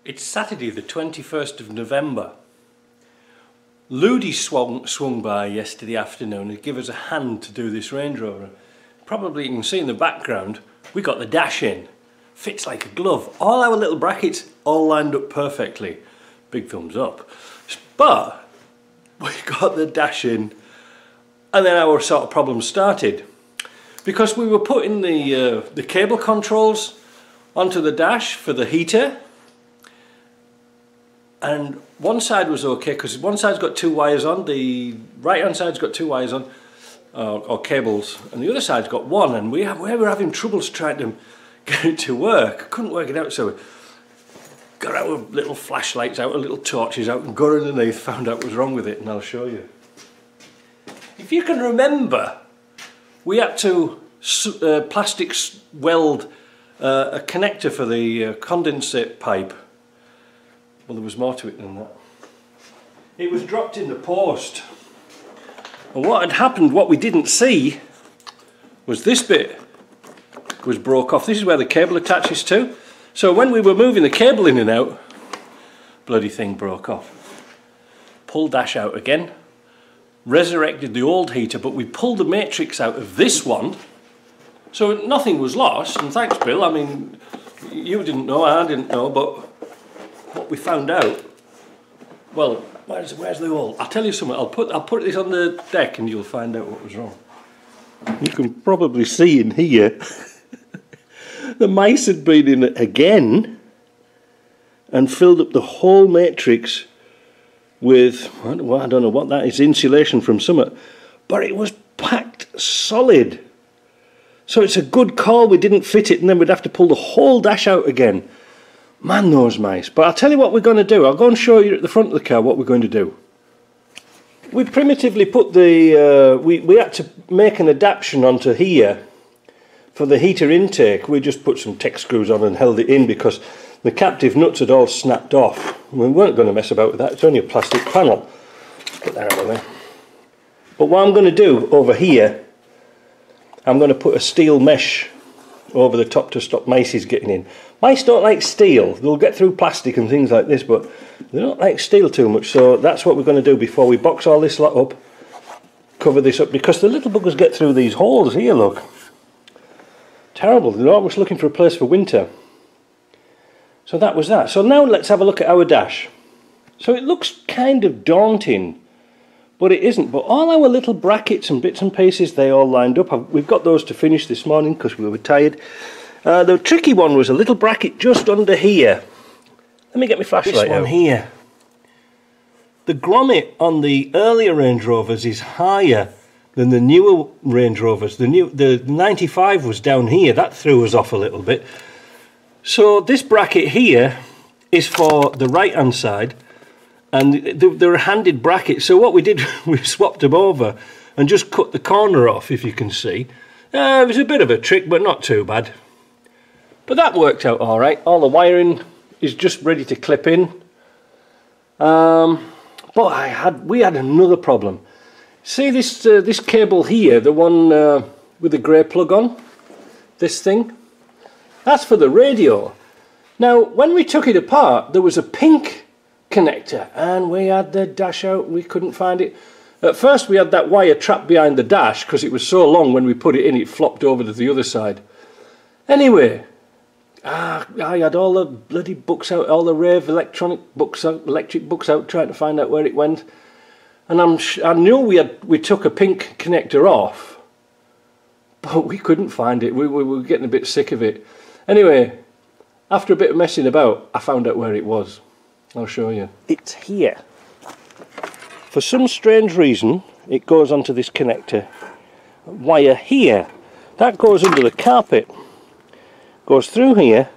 It's Saturday the 21st of November. Ludi swung by yesterday afternoon and gave us a hand to do this Range Rover. Probably you can see in the background we got the dash in. Fits like a glove. All our little brackets all lined up perfectly. Big thumbs up. But we got the dash in and then our sort of problem started. Because we were putting the cable controls onto the dash for the heater. And one side was okay because one side's got two wires on, the right hand side's got two wires on, or cables, and the other side's got one, and we were having troubles trying to get it to work. Couldn't work it out, so we got our little flashlights out, our little torches out, and got underneath, found out what was wrong with it, and I'll show you. If you can remember, we had to plastic weld a connector for the condensate pipe. Well, there was more to it than that. It was dropped in the post. And what had happened, what we didn't see, was this bit was broke off. This is where the cable attaches to. So when we were moving the cable in and out, bloody thing broke off. Pulled dash out again. Resurrected the old heater, but we pulled the matrix out of this one. So nothing was lost. And thanks, Bill. I mean, you didn't know, I didn't know, but what we found out, well, where's the hole? I'll tell you something. I'll put this on the deck and you'll find out what was wrong. You can probably see in here the mice had been in it again and filled up the whole matrix with, I don't know what that is, insulation from something, but it was packed solid. So it's a good call we didn't fit it, and then we'd have to pull the whole dash out again. Man, those mice. But I'll tell you what we're going to do. I'll go and show you at the front of the car what we're going to do. We primitively put the... we had to make an adaptation onto here for the heater intake. We just put some Tech screws on and held it in because the captive nuts had all snapped off. We weren't going to mess about with that. It's only a plastic panel. Put that out of the way. But what I'm going to do over here, I'm going to put a steel mesh over the top to stop mice getting in. Mice don't like steel. They'll get through plastic and things like this, but they don't like steel too much, so that's what we're going to do before we box all this lot up. Cover this up, because the little buggers get through these holes here, look. Terrible. They're always looking for a place for winter. So that was that. So now let's have a look at our dash. So it looks kind of daunting, but it isn't. But all our little brackets and bits and pieces, they all lined up. We've got those to finish this morning because we were tired. The tricky one was a little bracket just under here. Let me get my flashlight out. This one here. The grommet on the earlier Range Rovers is higher than the newer Range Rovers. The 95 was down here. That threw us off a little bit. So this bracket here is for the right hand side, and they're a handed bracket. So what we did, we swapped them over and just cut the corner off, if you can see. It was a bit of a trick, but not too bad. But that worked out all right. All the wiring is just ready to clip in. But we had another problem. See this cable here, the one with the grey plug on, this thing? That's for the radio. Now, when we took it apart, there was a pink connector, and we had the dash out, we couldn't find it. At first we had that wire trapped behind the dash because it was so long when we put it in it flopped over to the other side. Anyway, I had all the bloody books out, all the Rave electric books out, trying to find out where it went. And I knew we took a pink connector off, but we couldn't find it. We were getting a bit sick of it. Anyway, after a bit of messing about, I found out where it was. I'll show you. It's here. For some strange reason, it goes onto this connector wire here. That goes under the carpet. Goes through here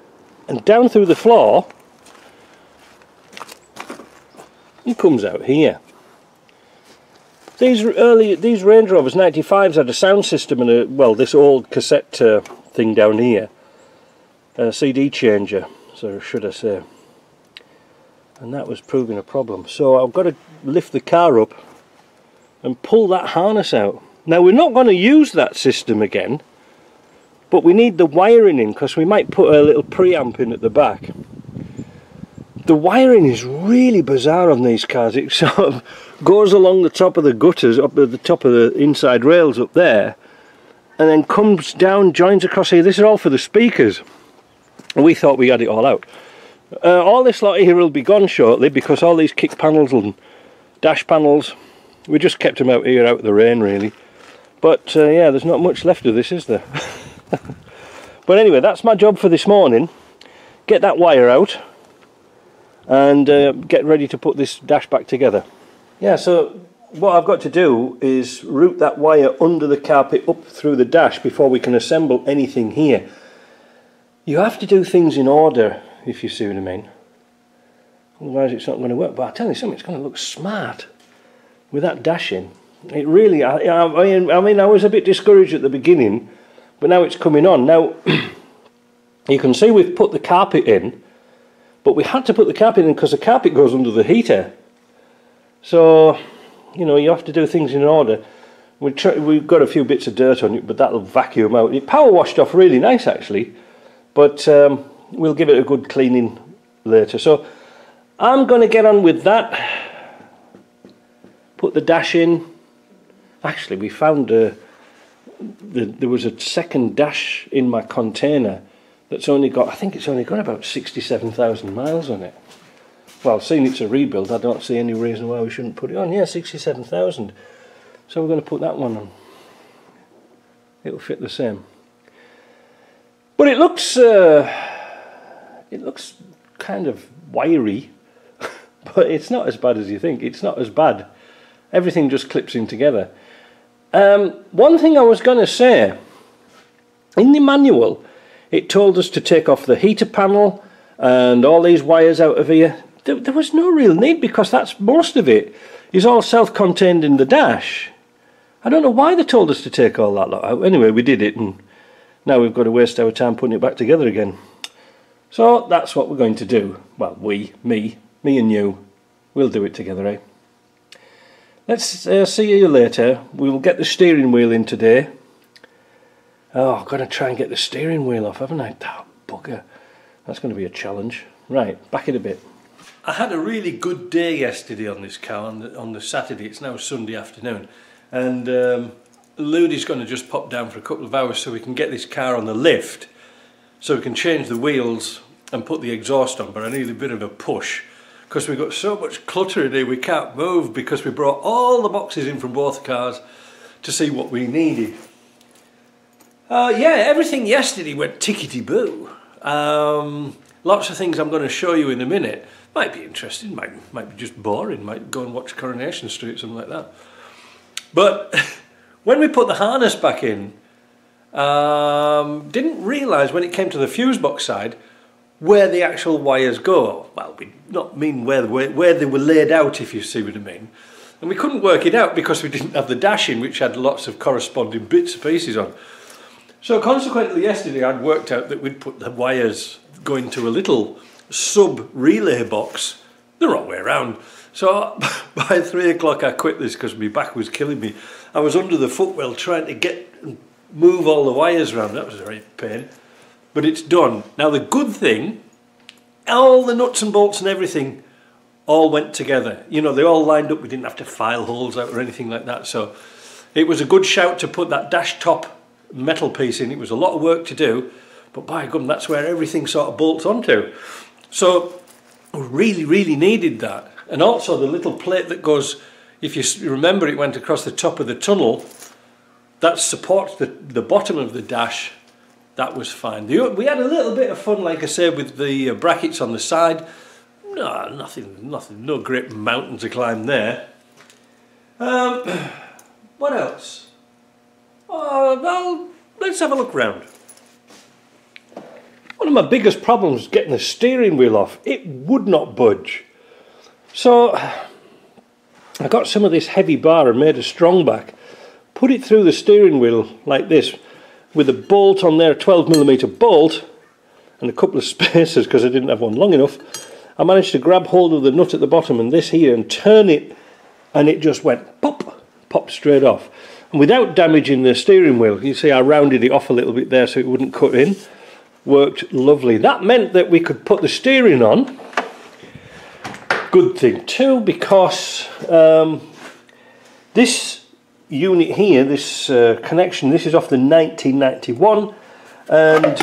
and down through the floor and comes out here. These Range Rovers 95s had a sound system and this old cassette thing down here, a CD changer, so should I say, and that was proving a problem. So I've got to lift the car up and pull that harness out. Now we're not going to use that system again, but we need the wiring in because we might put a little preamp in at the back. The wiring is really bizarre on these cars. It sort of goes along the top of the gutters, up at the top of the inside rails up there, and then comes down, joins across here. This is all for the speakers. We thought we had it all out. All this lot here will be gone shortly, because all these kick panels and dash panels, we just kept them out here out of the rain really. But yeah, there's not much left of this, is there? But anyway, that's my job for this morning. Get that wire out and get ready to put this dash back together. Yeah, so what I've got to do is route that wire under the carpet up through the dash before we can assemble anything here. You have to do things in order, if you see what I mean. Otherwise it's not going to work. But I'll tell you something, it's going to look smart with that dash in. It really, I mean, I was a bit discouraged at the beginning, but now it's coming on. Now, you can see we've put the carpet in, but we had to put the carpet in because the carpet goes under the heater. So, you know, you have to do things in order. We've got a few bits of dirt on it, but that'll vacuum out. It power washed off really nice actually, but we'll give it a good cleaning later. So I'm going to get on with that. Put the dash in. Actually, we found there was a second dash in my container that's only got, I think it's only got about 67,000 miles on it. Well, seeing it's a rebuild, I don't see any reason why we shouldn't put it on. Yeah, 67,000. So we're going to put that one on. It'll fit the same. But it looks kind of wiry, but it's not as bad as you think. It's not as bad. Everything just clips in together. One thing I was going to say, in the manual it told us to take off the heater panel and all these wires out of here. There was no real need, because that's most of it is all self-contained in the dash. I don't know why they told us to take all that lot out. Anyway, we did it, and now we've got to waste our time putting it back together again. So that's what we're going to do. Well, me and you, we'll do it together, eh? Let's see you later. We will get the steering wheel in today. Oh, I've got to try and get the steering wheel off, haven't I? Oh, bugger. That's going to be a challenge. Right, back in a bit. I had a really good day yesterday on this car, on the Saturday. It's now Sunday afternoon. And Ludy's going to just pop down for a couple of hours so we can get this car on the lift, so we can change the wheels and put the exhaust on. But I need a bit of a push, because we've got so much clutter in here we can't move, because we brought all the boxes in from both cars to see what we needed. Yeah, everything yesterday went tickety-boo. Lots of things I'm going to show you in a minute. Might be interesting, might be just boring, might go and watch Coronation Street, something like that. But when we put the harness back in, didn't realise when it came to the fuse box side where the actual wires go. Well, we not mean where they were laid out, if you see what I mean. And we couldn't work it out because we didn't have the dash in, which had lots of corresponding bits and pieces on. So consequently yesterday I'd worked out that we'd put the wires going to a little sub-relay box the wrong way around. So by 3 o'clock I quit this because my back was killing me. I was under the footwell trying to move all the wires around. That was a right pain. But it's done. Now the good thing, all the nuts and bolts and everything all went together. You know, they all lined up. We didn't have to file holes out or anything like that. So it was a good shout to put that dash top metal piece in. It was a lot of work to do, but by gum, that's where everything sort of bolts onto. So really needed that. And also the little plate that goes, if you remember, it went across the top of the tunnel, that supports the bottom of the dash. That was fine. We had a little bit of fun, like I said, with the brackets on the side. No, nothing, no great mountain to climb there. What else? Well, let's have a look round. One of my biggest problems was getting the steering wheel off. It would not budge. So I got some of this heavy bar and made a strong back, put it through the steering wheel like this with a bolt on there, a 12mm bolt, and a couple of spacers because I didn't have one long enough. I managed to grab hold of the nut at the bottom and this here and turn it, and it just went pop, popped straight off. And without damaging the steering wheel, you see I rounded it off a little bit there so it wouldn't cut in. Worked lovely. That meant that we could put the steering on good thing too, because this unit here, this connection, this is off the 1991, and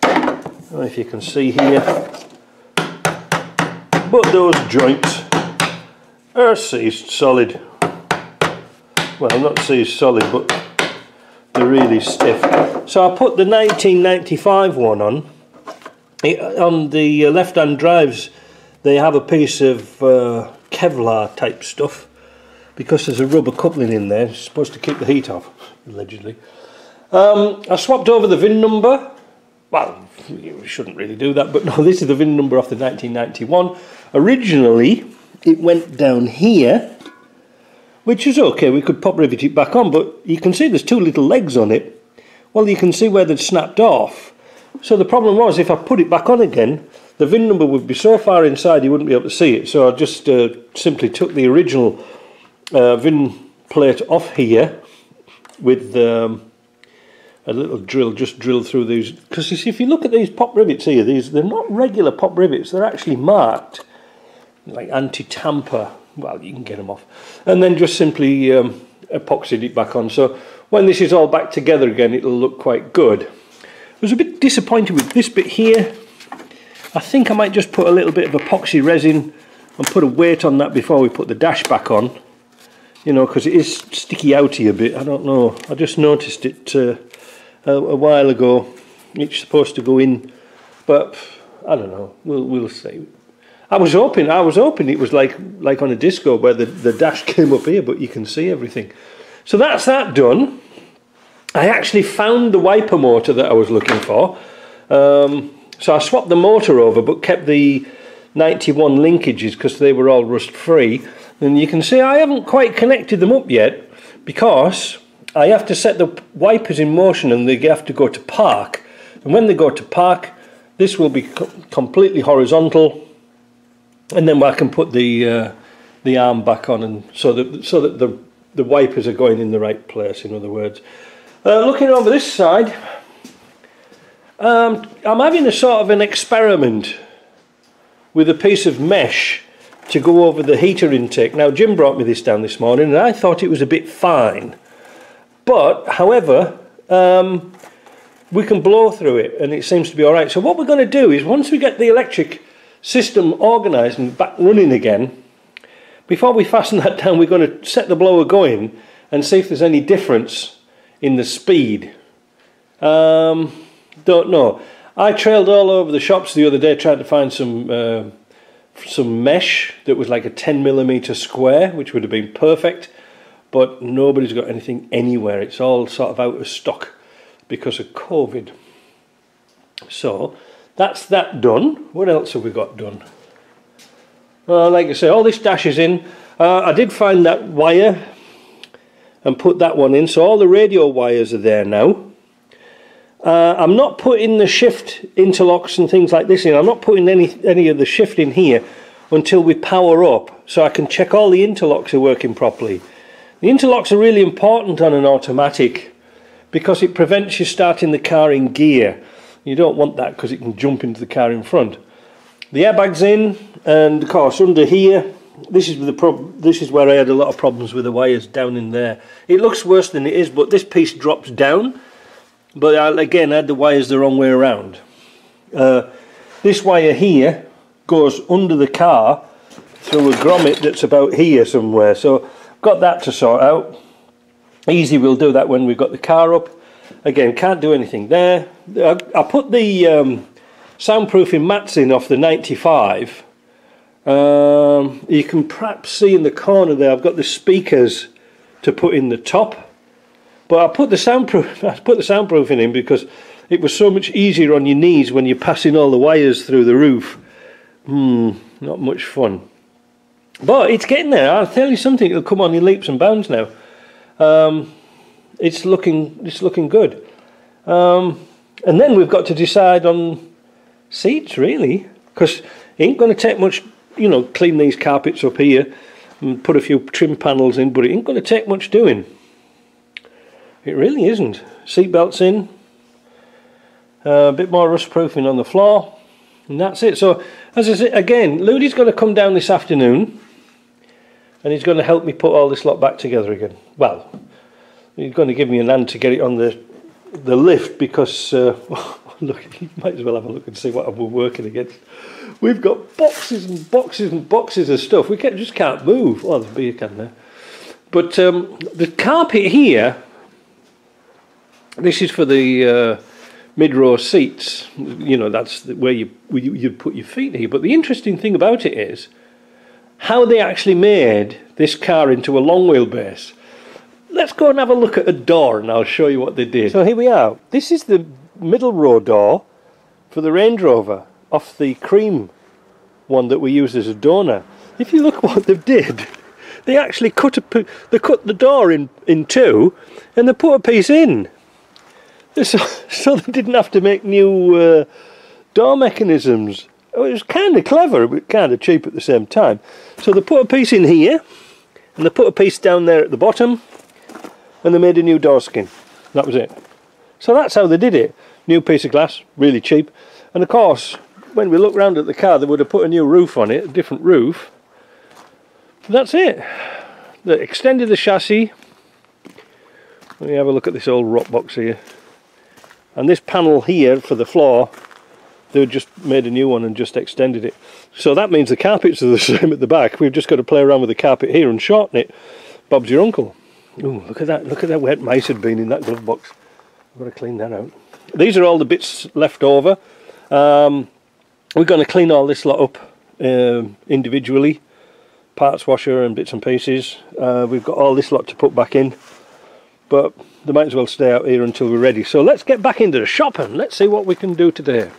I don't know if you can see here, but those joints are seized solid. Well, not seized solid, but they're really stiff. So I put the 1995 one on. On the left-hand drives, they have a piece of Kevlar type stuff, because there's a rubber coupling in there. It's supposed to keep the heat off, allegedly. I swapped over the VIN number. Well, you shouldn't really do that, but no, this is the VIN number off the 1991. Originally, it went down here, which is okay. We could pop rivet it back on, but you can see there's two little legs on it. Well, you can see where they'd snapped off. So the problem was, if I put it back on again, the VIN number would be so far inside you wouldn't be able to see it. So I just simply took the original VIN plate off here with a little drill, just drill through these. Because you see, if you look at these pop rivets here, they're not regular pop rivets, they're actually marked like anti-tamper. Well, you can get them off. And then just simply epoxied it back on. So when this is all back together again, it'll look quite good. I was a bit disappointed with this bit here. I think I might just put a little bit of epoxy resin and put a weight on that before we put the dash back on. You know, because it is sticky outy a bit. I don't know. I just noticed it a while ago. It's supposed to go in, but I don't know. We'll see. I was hoping it was like on a disco where the dash came up here, but you can see everything. So that's that done. I actually found the wiper motor that I was looking for. So I swapped the motor over, but kept the 91 linkages because they were all rust free. And you can see I haven't quite connected them up yet, because I have to set the wipers in motion and they have to go to park. And when they go to park, this will be completely horizontal, and then I can put the arm back on, and so that the wipers are going in the right place, in other words. Looking over this side, I'm having a sort of an experiment with a piece of mesh to go over the heater intake. Now, Jim brought me this down this morning and I thought it was a bit fine, but however we can blow through it and it seems to be alright. So what we're going to do is, once we get the electric system organised and back running again, before we fasten that down, we're going to set the blower going and see if there's any difference in the speed. Don't know. I trailed all over the shops the other day trying to find some mesh that was like a 10mm square, which would have been perfect, but nobody's got anything anywhere. It's all sort of out of stock because of COVID. So that's that done. What else have we got done? Like I say, all this dash is in. I did find that wire and put that one in, so all the radio wires are there now. I'm not putting the shift interlocks and things like this in. I'm not putting any of the shift in here until we power up, so I can check all the interlocks are working properly. The interlocks are really important on an automatic because it prevents you starting the car in gear. You don't want that because it can jump into the car in front. The airbag's in, and of course under here, this is where I had a lot of problems with the wires down in there. It looks worse than it is, but this piece drops down. But again, I had the wires the wrong way around. This wire here goes under the car through a grommet that's about here somewhere. So got that to sort out. Easy, we'll do that when we've got the car up. Again, can't do anything there. I put the soundproofing mats in off the 95. You can perhaps see in the corner there, I've got the speakers to put in the top. But I put the soundproofing in because it was so much easier on your knees when you're passing all the wires through the roof. Not much fun. But it's getting there. I'll tell you something, it'll come on in leaps and bounds now. It's looking good. And then we've got to decide on seats, really, because it ain't going to take much, you know, clean these carpets up here and put a few trim panels in, but it ain't going to take much doing. It really isn't. Seat belts in, a bit more rust proofing on the floor, And that's it. So, as I said, again, Ludy's going to come down this afternoon and he's going to help me put all this lot back together again. Well, he's going to give me an hand to get it on the lift because, look, you might as well have a look and see what we're working against. We've got boxes and boxes and boxes of stuff. We just can't move. Oh, there's a beer can there. But the carpet here, this is for the mid-row seats. You know, that's where you'd put your feet here. But the interesting thing about it is how they actually made this car into a long wheelbase. Let's go and have a look at a door and I'll show you what they did. So here we are. This is the middle row door for the Range Rover off the cream one that we used as a donor. If you look what they've did, they actually cut the door in two and they put a piece in. So they didn't have to make new door mechanisms. It was kind of clever but kind of cheap at the same time. So they put a piece in here and they put a piece down there at the bottom and they made a new door skin. That was it. So that's how they did it. New piece of glass, really cheap. And of course, when we look round at the car, they would have put a new roof on it, a different roof. That's it. They extended the chassis. Let me have a look at this old rock box here. And this panel here for the floor, they just made a new one and just extended it. So that means the carpets are the same at the back. We've just got to play around with the carpet here and shorten it. Bob's your uncle. Ooh, look at that. Look at that wet mice had been in that glove box. I've got to clean that out. These are all the bits left over. We're going to clean all this lot up individually. Parts washer and bits and pieces. We've got all this lot to put back in. But they might as well stay out here until we're ready. So let's get back into the shop and let's see what we can do today.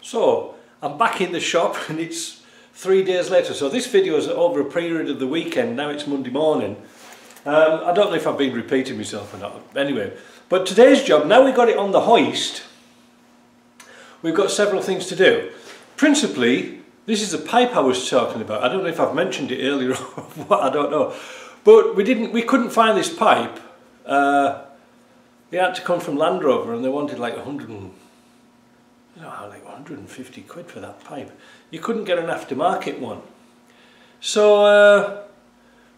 So I'm back in the shop and it's 3 days later. So this video is over a period of the weekend. Now it's Monday morning. I don't know if I've been repeating myself or not. Anyway, but today's job, now we've got it on the hoist, we've got several things to do. Principally, this is the pipe I was talking about. I don't know if I've mentioned it earlier or what, I don't know. But we couldn't find this pipe. They had to come from Land Rover and they wanted like 150 quid for that pipe. You couldn't get an aftermarket one. So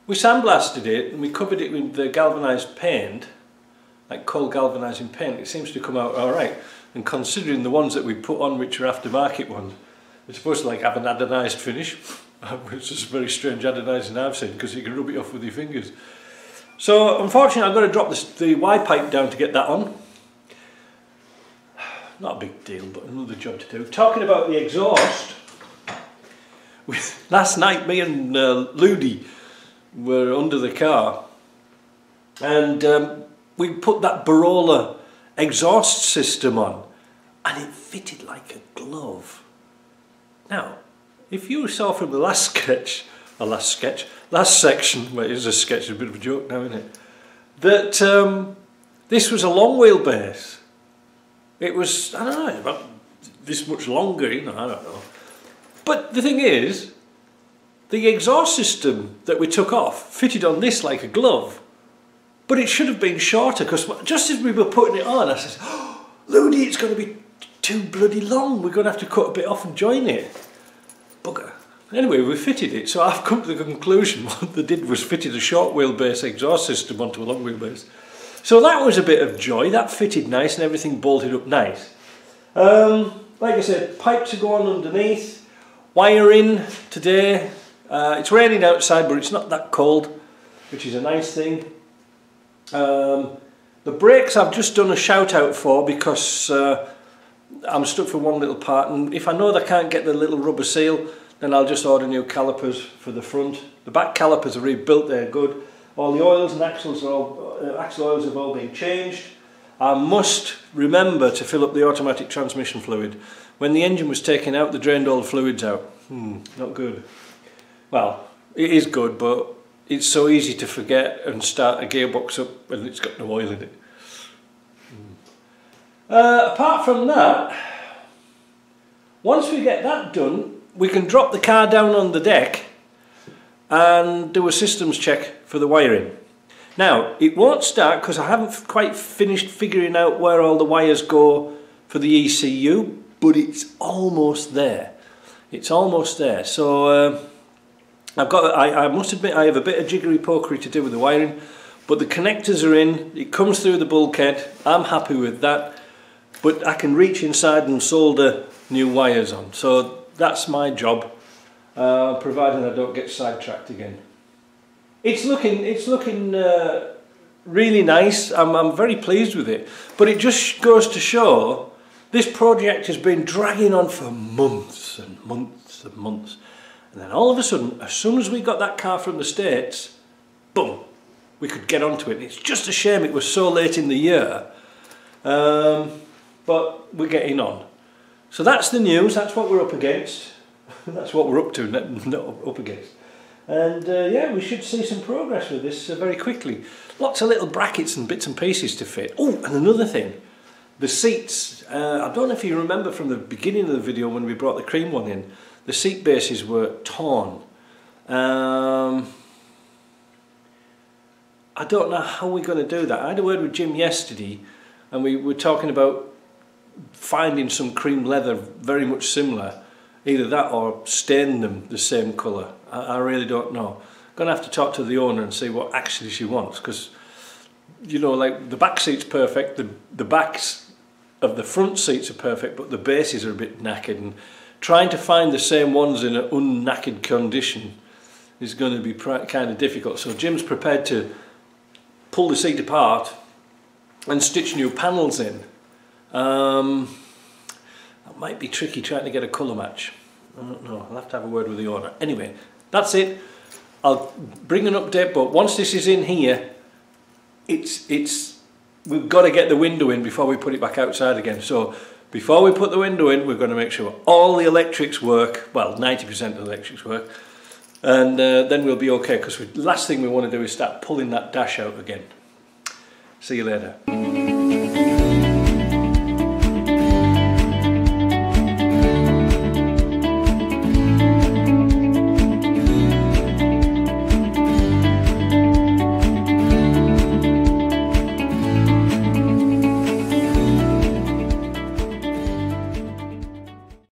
we sandblasted it and we covered it with the galvanised paint, like coal galvanising paint. It seems to come out alright. And considering the ones that we put on, which are aftermarket ones, they're supposed to like have an anodised finish. It's just a very strange anodising I've seen because you can rub it off with your fingers. So unfortunately I've got to drop the Y pipe down to get that on. Not a big deal, but another job to do. Talking about the exhaust, last night me and Ludy were under the car and we put that Barola exhaust system on and it fitted like a glove. Now, if you saw from the last section, well, it is a sketch, a bit of a joke now, isn't it? That this was a long wheelbase. It was, I don't know, about this much longer, you know, I don't know. But the thing is, the exhaust system that we took off fitted on this like a glove. But it should have been shorter because just as we were putting it on, I said, oh, Ludy, it's going to be too bloody long. We're going to have to cut a bit off and join it. Bugger. Anyway, we fitted it, so I've come to the conclusion what they did was fitted a short wheelbase exhaust system onto a long wheelbase. So that was a bit of joy. That fitted nice and everything bolted up nice. Like I said, pipes are going underneath. Wiring today. It's raining outside, but it's not that cold, which is a nice thing. The brakes I've just done a shout out for because I'm stuck for one little part, and if I know they can't get the little rubber seal, then I'll just order new calipers for the front. The back calipers are rebuilt, they're good. All the oils and axles are all, axle oils have all been changed. I must remember to fill up the automatic transmission fluid. When the engine was taken out, they drained all the fluids out. Not good. Well, it is good, but it's so easy to forget and start a gearbox up when it's got no oil in it. Apart from that, once we get that done, we can drop the car down on the deck and do a systems check for the wiring. Now, it won't start because I haven't quite finished figuring out where all the wires go for the ECU. but it's almost there. It's almost there. So I must admit I have a bit of jiggery pokery to do with the wiring, but the connectors are in, it comes through the bulkhead, I'm happy with that, but I can reach inside and solder new wires on, so that's my job, provided I don't get sidetracked again. It's looking really nice. I'm very pleased with it, but it just goes to show this project has been dragging on for months and months and months, and then all of a sudden, as soon as we got that car from the States, boom, we could get onto it. It's just a shame it was so late in the year, but we're getting on. So that's the news, that's what we're up against. That's what we're up to, not up against. And yeah, we should see some progress with this very quickly. Lots of little brackets and bits and pieces to fit. Oh, and another thing, the seats. I don't know if you remember from the beginning of the video when we brought the cream one in, the seat bases were torn. I don't know how we're going to do that. I had a word with Jim yesterday and we were talking about finding some cream leather very much similar, either that or stain them the same colour. I really don't know. I'm going to have to talk to the owner and see what actually she wants, because, you know, like the back seat's perfect, the backs of the front seats are perfect, but the bases are a bit knackered, and trying to find the same ones in an unknackered condition is going to be kind of difficult. So Jim's prepared to pull the seat apart and stitch new panels in. That might be tricky trying to get a colour match. I don't know, I'll have to have a word with the owner. Anyway, that's it. I'll bring an update, but once this is in here, we've got to get the window in before we put it back outside again. So before we put the window in, we're going to make sure all the electrics work, well, 90% of the electrics work, and then we'll be okay, because the last thing we want to do is start pulling that dash out again. See you later.